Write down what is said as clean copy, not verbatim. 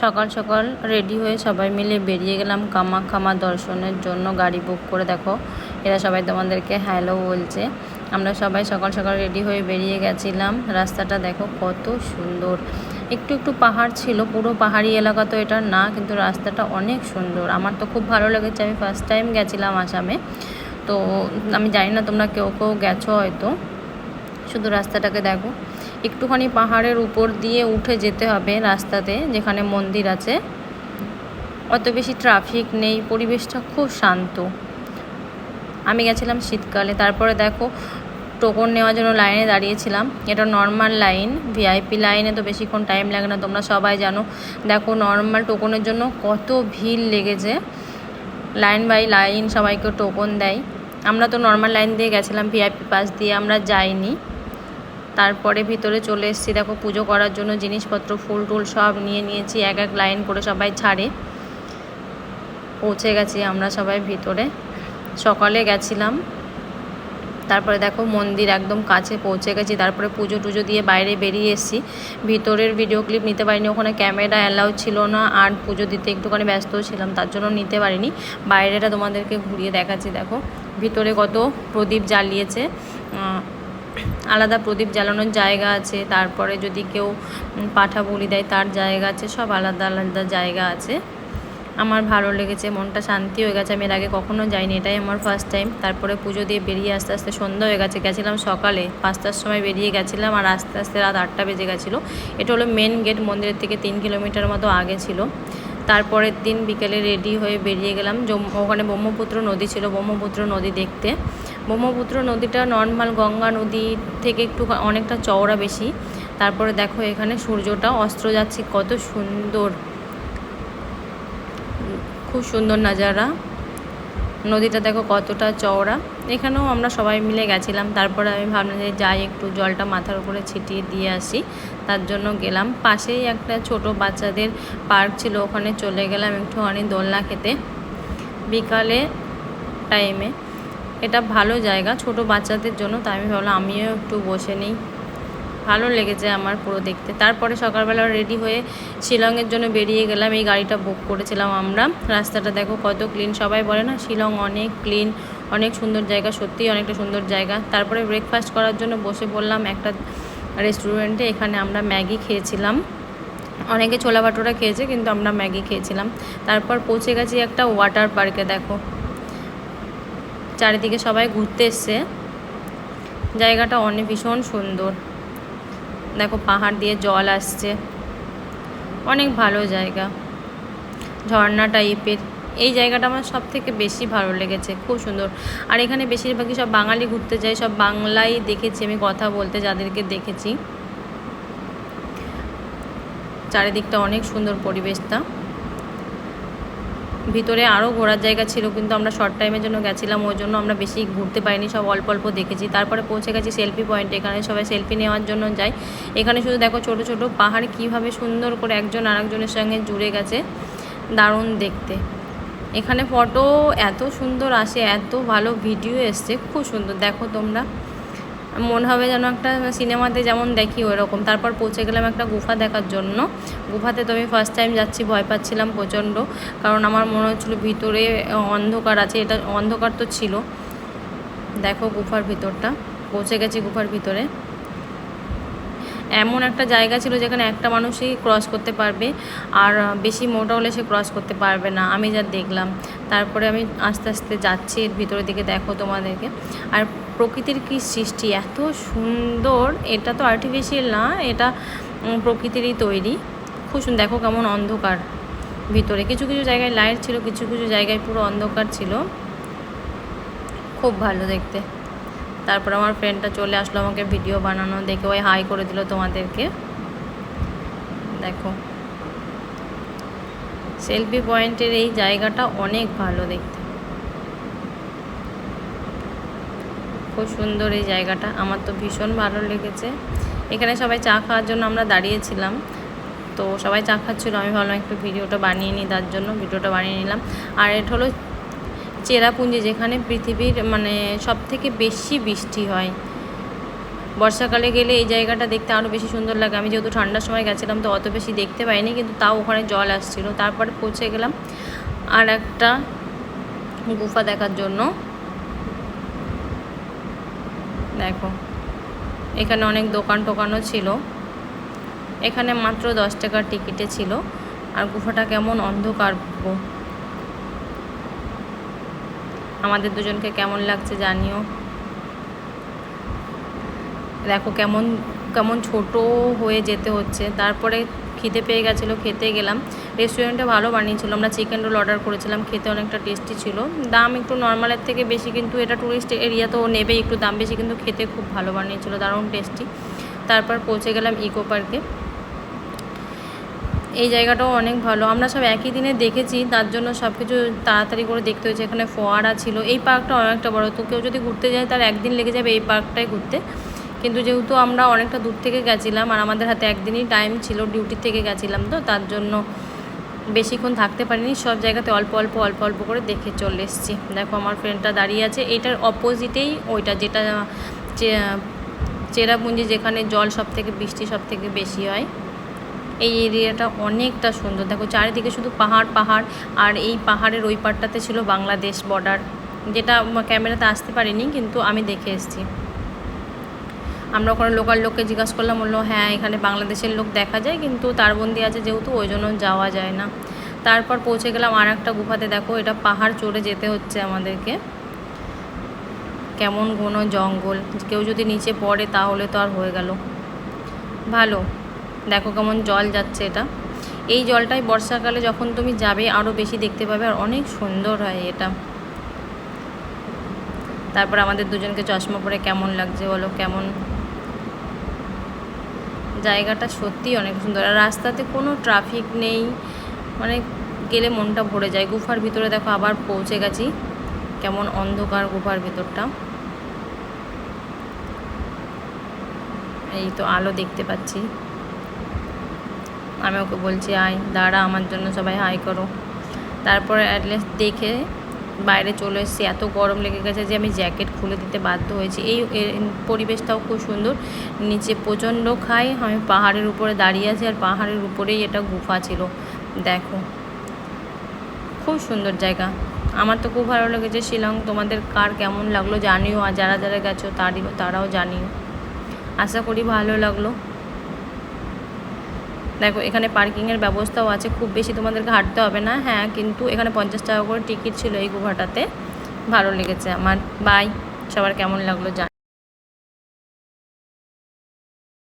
সকাল সকাল রেডি হয়ে সবাই মিলে বেরিয়ে গেলাম কামাখ্যা মা দর্শনের জন্য। গাড়ি বুক করে দেখো এরা সবাই তোমাদেরকে হ্যালো বলছে। আমরা সবাই সকাল সকাল রেডি হয়ে বেরিয়ে গেছিলাম। রাস্তাটা দেখো কত সুন্দর, একটু একটু পাহাড় ছিল, পুরো পাহাড়ি এলাকা তো এটা না, কিন্তু রাস্তাটা অনেক সুন্দর। আমার তো খুব ভালো লেগেছে। আমি ফার্স্ট টাইম গেছিলাম আসামে, তো আমি জানি না তোমরা কেউ কেউ গেছো হয়তো। শুধু রাস্তাটাকে দেখো, একটুখানি পাহাড়ের উপর দিয়ে উঠে যেতে হবে রাস্তাতে, যেখানে মন্দির আছে। অত বেশি ট্রাফিক নেই, পরিবেশটা খুব শান্ত। আমি গেছিলাম শীতকালে। তারপরে দেখো টোকন নেওয়ার জন্য লাইনে দাঁড়িয়েছিলাম। এটা নর্মাল লাইন, ভিআইপি লাইনে তো বেশিক্ষণ টাইম লাগে না, তোমরা সবাই জানো। দেখো নর্মাল টোকনের জন্য কত ভিড় লেগেছে, লাইন বাই লাইন সবাইকে টোকন দেয়। আমরা তো নর্মাল লাইন দিয়ে গেছিলাম, ভিআইপি পাস দিয়ে আমরা যাইনি। তারপরে ভিতরে চলে এসেছি। দেখো পুজো করার জন্য জিনিসপত্র, ফুল টুল সব নিয়ে নিয়েছি। এক এক লাইন করে সবাই ছাড়ে। পৌঁছে গেছি আমরা সবাই ভিতরে। সকালে গেছিলাম। তারপরে দেখো মন্দির একদম কাছে পৌঁছে গেছি। তারপরে পুজো টুজো দিয়ে বাইরে বেরিয়ে এসেছি। ভিতরের ভিডিও ক্লিপ নিতে পারিনি, ওখানে ক্যামেরা অ্যালাউ ছিল না। আর পুজো দিতে একটুখানি ব্যস্ত ছিলাম, তার জন্য নিতে পারিনি। বাইরেটা তোমাদেরকে ঘুরিয়ে দেখাচ্ছি। দেখো ভিতরে কত প্রদীপ জ্বালিয়েছে, আলাদা প্রদীপ জ্বালানোর জায়গা আছে। তারপরে যদি কেউ পাঠা বলি দেয় তার জায়গা আছে, সব আলাদা আলাদা জায়গা আছে। আমার ভালো লেগেছে, মনটা শান্তি হয়ে গেছে। আমি এর আগে কখনো যাইনি, এটাই আমার ফার্স্ট টাইম। তারপরে পুজো দিয়ে বেরিয়ে আস্তে আস্তে সন্ধ্যা হয়ে গেছে। গেছিলাম সকালে 5টার সময় বেরিয়ে গেছিলাম, আর আস্তে আস্তে রাত 8টা বেজে গেছিলো। এটা হলো মেন গেট, মন্দিরের থেকে 3 কিলোমিটার মতো আগে ছিল। তারপরের দিন বিকেলে রেডি হয়ে বেরিয়ে গেলাম। ওখানে ব্রহ্মপুত্র নদী ছিল, ব্রহ্মপুত্র নদী দেখতে। ব্রহ্মপুত্র নদীটা নর্মাল গঙ্গা নদী থেকে একটু অনেকটা চওড়া বেশি। তারপরে দেখো এখানে সূর্যটা অস্ত যাচ্ছে, কত সুন্দর, খুব সুন্দর নাজারা। নদীটা দেখো কতটা চওড়া। এখানেও আমরা সবাই মিলে গেছিলাম। তারপরে আমি ভাবলাম যে যাই একটু জলটা মাথার উপরে ছিটিয়ে দিয়ে আসি, তার জন্য গেলাম। পাশেই একটা ছোট বাচ্চাদের পার্ক ছিল, ওখানে চলে গেলাম একটুখানি দোলনা খেতে বিকালে টাইমে। এটা ভালো জায়গা ছোট বাচ্চাদের জন্য, তাই আমি ভাবলাম আমিও একটু বসে নিই। ভালো লেগেছে আমার পুরো দেখতে। তারপরে সকালবেলা রেডি হয়ে শিলংয়ের জন্য বেরিয়ে গেলাম। এই গাড়িটা বুক করেছিলাম আমরা। রাস্তাটা দেখো কত ক্লিন, সবাই বলে না শিলং অনেক ক্লিন, অনেক সুন্দর জায়গা, সত্যিই অনেকটা সুন্দর জায়গা। তারপরে ব্রেকফাস্ট করার জন্য বসে পড়লাম একটা রেস্টুরেন্টে। এখানে আমরা ম্যাগি খেয়েছিলাম, অনেকে ছোলা ভাটোরা খেয়েছে, কিন্তু আমরা ম্যাগি খেয়েছিলাম। তারপর পৌঁছে গেছি একটা ওয়াটার পার্কে। দেখো চারিদিকে সবাই ঘুরতে এসছে, জায়গাটা অনেক ভীষণ সুন্দর। দেখো পাহাড় দিয়ে জল আসছে, অনেক ভালো জায়গা, ঝর্ণা টাইপের। এই জায়গাটা আমার সব থেকে বেশি ভালো লেগেছে, খুব সুন্দর। আর এখানে বেশিরভাগই সব বাঙালি ঘুরতে যায়, সব বাংলাই দেখেছি আমি কথা বলতে, যাদেরকে দেখেছি। চারিদিকটা অনেক সুন্দর পরিবেশটা। ভিতরে আরও ঘোরার জায়গা ছিল, কিন্তু আমরা শর্ট টাইমের জন্য গেছিলাম, ওই জন্য আমরা বেশি ঘুরতে পারিনি, সব অল্প অল্প দেখেছি। তারপরে পৌঁছে গেছি সেলফি পয়েন্টে। এখানে সবাই সেলফি নেওয়ার জন্য যায়। এখানে শুধু দেখো ছোট ছোট পাহাড় কীভাবে সুন্দর করে একজন আরেকজনের সঙ্গে জুড়ে গেছে, দারুণ দেখতে। এখানে ফটো এত সুন্দর আসে, এত ভালো ভিডিও এসছে, খুব সুন্দর। দেখো তোমরা, মনে হবে যেন একটা সিনেমাতে যেমন দেখি ওরকম। তারপর পৌঁছে গেলাম একটা গুফা দেখার জন্য। গুফাতে তো আমি ফার্স্ট টাইম যাচ্ছি, ভয় পাচ্ছিলাম প্রচণ্ড, কারণ আমার মনে হচ্ছিলো ভিতরে অন্ধকার আছে। এটা অন্ধকার তো ছিল। দেখো গুফার ভিতরটা, পৌঁছে গেছি গুফার ভিতরে। এমন একটা জায়গা ছিল যেখানে একটা মানুষই ক্রস করতে পারবে, আর বেশি মোটা হলে সে ক্রস করতে পারবে না, আমি যা দেখলাম। তারপরে আমি আস্তে আস্তে যাচ্ছি এর ভিতরের দিকে। দেখো তোমাদেরকে, আর প্রকৃতির কী সৃষ্টি, এত সুন্দর। এটা তো আর্টিফিশিয়াল না, এটা প্রকৃতিরই তৈরি, খুব সুন্দর। দেখো কেমন অন্ধকার ভিতরে, কিছু কিছু জায়গায় লাইট ছিল, কিছু কিছু জায়গায় পুরো অন্ধকার ছিল, খুব ভালো দেখতে। তারপর আমার ফ্রেন্ডটা চলে আসলো আমাকে ভিডিও বানানো দেখে, ওই হাই করে দিল তোমাদেরকে। দেখো সেলফি পয়েন্টের এই জায়গাটা অনেক ভালো দেখতে, খুব সুন্দর এই জায়গাটা, আমার তো ভীষণ ভালো লেগেছে। এখানে সবাই চা খাওয়ার জন্য আমরা দাঁড়িয়েছিলাম, তো সবাই চা খাচ্ছিলো। আমি ভাবলাম একটু ভিডিওটা বানিয়ে নিই, তার জন্য ভিডিওটা বানিয়ে নিলাম। আর এটা হলো চেরাপুঞ্জি, যেখানে পৃথিবীর মানে সব থেকে বেশি বৃষ্টি হয়। বর্ষাকালে গেলে এই জায়গাটা দেখতে আরও বেশি সুন্দর লাগে। আমি যেহেতু ঠান্ডার সময় গেছিলাম তো অত বেশি দেখতে পাইনি, কিন্তু তাও ওখানে জল আসছিল। তারপরে পৌঁছে গেলাম আর একটা গুফা দেখার জন্য। দেখো এখানে অনেক দোকান টোকানও ছিল। এখানে মাত্র 10 টাকার টিকিটে ছিল। আর গুফাটা কেমন অন্ধকার, আমাদের দুজনকে কেমন লাগছে জানিও। দেখো কেমন কেমন ছোট হয়ে যেতে হচ্ছে। তারপরে খিদে পেয়ে গেছিলো, খেতে গেলাম। রেস্টুরেন্টে ভালো বানিয়েছিল, আমরা চিকেন রোল অর্ডার করেছিলাম, খেতে অনেকটা টেস্টি ছিল। দাম একটু নর্মালের থেকে বেশি, কিন্তু এটা টুরিস্ট এরিয়া তো নেবেই একটু দাম বেশি, কিন্তু খেতে খুব ভালো বানিয়েছিল, দারুণ টেস্টি। তারপর পৌঁছে গেলাম ইকো পার্কে। এই জায়গাটাও অনেক ভালো, আমরা সব একই দিনে দেখেছি, তার জন্য সব কিছু তাড়াতাড়ি করে দেখতে হয়েছে। এখানে ফোয়ারা ছিল। এই পার্কটা অনেকটা বড়, তো কেউ যদি ঘুরতে যায় তার একদিন লেগে যাবে এই পার্কটায় ঘুরতে। কিন্তু যেহেতু আমরা অনেকটা দূর থেকে গেছিলাম আর আমাদের হাতে একদিনই টাইম ছিল, ডিউটি থেকে গেছিলাম, তো তার জন্য বেশিক্ষণ থাকতে পারিনি। সব জায়গাতে অল্প অল্প অল্প অল্প করে দেখে চলে এসেছি। দেখো আমার ফ্রেন্ডটা দাঁড়িয়ে আছে, এটার অপোজিটেই ওইটা, যেটা চেরাপুঞ্জি, যেখানে জল সব থেকে বৃষ্টি সব থেকে বেশি হয়। এই এরিয়াটা অনেকটা সুন্দর। দেখো চারিদিকে শুধু পাহাড় পাহাড়, আর এই পাহাড়ের ওই পাড়টাতে ছিল বাংলাদেশ বর্ডার, যেটা ক্যামেরাতে আসতে পারিনি, কিন্তু আমি দেখে এসেছি। আমরা ওখানে লোকাল লোককে জিজ্ঞাসা করলাম, বললো হ্যাঁ এখানে বাংলাদেশের লোক দেখা যায়, কিন্তু তারবন্দি আছে যেহেতু ওই জন্য যাওয়া যায় না। তারপর পৌঁছে গেলাম আর একটা গুফাতে। দেখো এটা পাহাড় চড়ে যেতে হচ্ছে আমাদেরকে, কেমন ঘন জঙ্গল, কেউ যদি নিচে পড়ে তাহলে তো আর হয়ে গেল। ভালো, দেখো কেমন জল যাচ্ছে। এটা এই জলটাই বর্ষাকালে যখন তুমি যাবে আরও বেশি দেখতে পাবে, আর অনেক সুন্দর হয় এটা। তারপর আমাদের দুজনকে চশমা পরে কেমন লাগছে বলো, কেমন জায়গাটা সত্যি অনেক সুন্দর। আর রাস্তাতে কোনো ট্রাফিক নেই, মানে গেলে মনটা ভরে যায়। গুফার ভিতরে দেখো আবার পৌঁছে গেছি, কেমন অন্ধকার গুফার ভিতরটা। এই তো আলো দেখতে পাচ্ছি। আমি ওকে বলছি আয় দাঁড়া, আমার জন্য সবাই হাই করো। তারপরে অ্যাটলিস্ট দেখে বাইরে চলে এসেছি। এত গরম লেগে গেছে যে আমি জ্যাকেট খুলে দিতে বাধ্য হয়েছি। এই পরিবেশটাও খুব সুন্দর, নিচে প্রচণ্ড খাই, আমি পাহাড়ের উপরে দাঁড়িয়ে আছি, আর পাহাড়ের উপরেই এটা গুফা ছিল। দেখো খুব সুন্দর জায়গা, আমার তো খুব ভালো লেগেছে শিলং। তোমাদের কার কেমন লাগলো জানিও, আর যারা যারা গেছো তারাও জানিও। আশা করি ভালো লাগলো। দেখো এখানে পার্কিংয়ের ব্যবস্থাও আছে, খুব বেশি তোমাদেরকে হাঁটতে হবে না। হ্যাঁ, কিন্তু এখানে 50 টাকা করে টিকিট ছিল এই গুফাটাতে। ভালো লেগেছে আমার। বাই, সবার কেমন লাগলো জানি।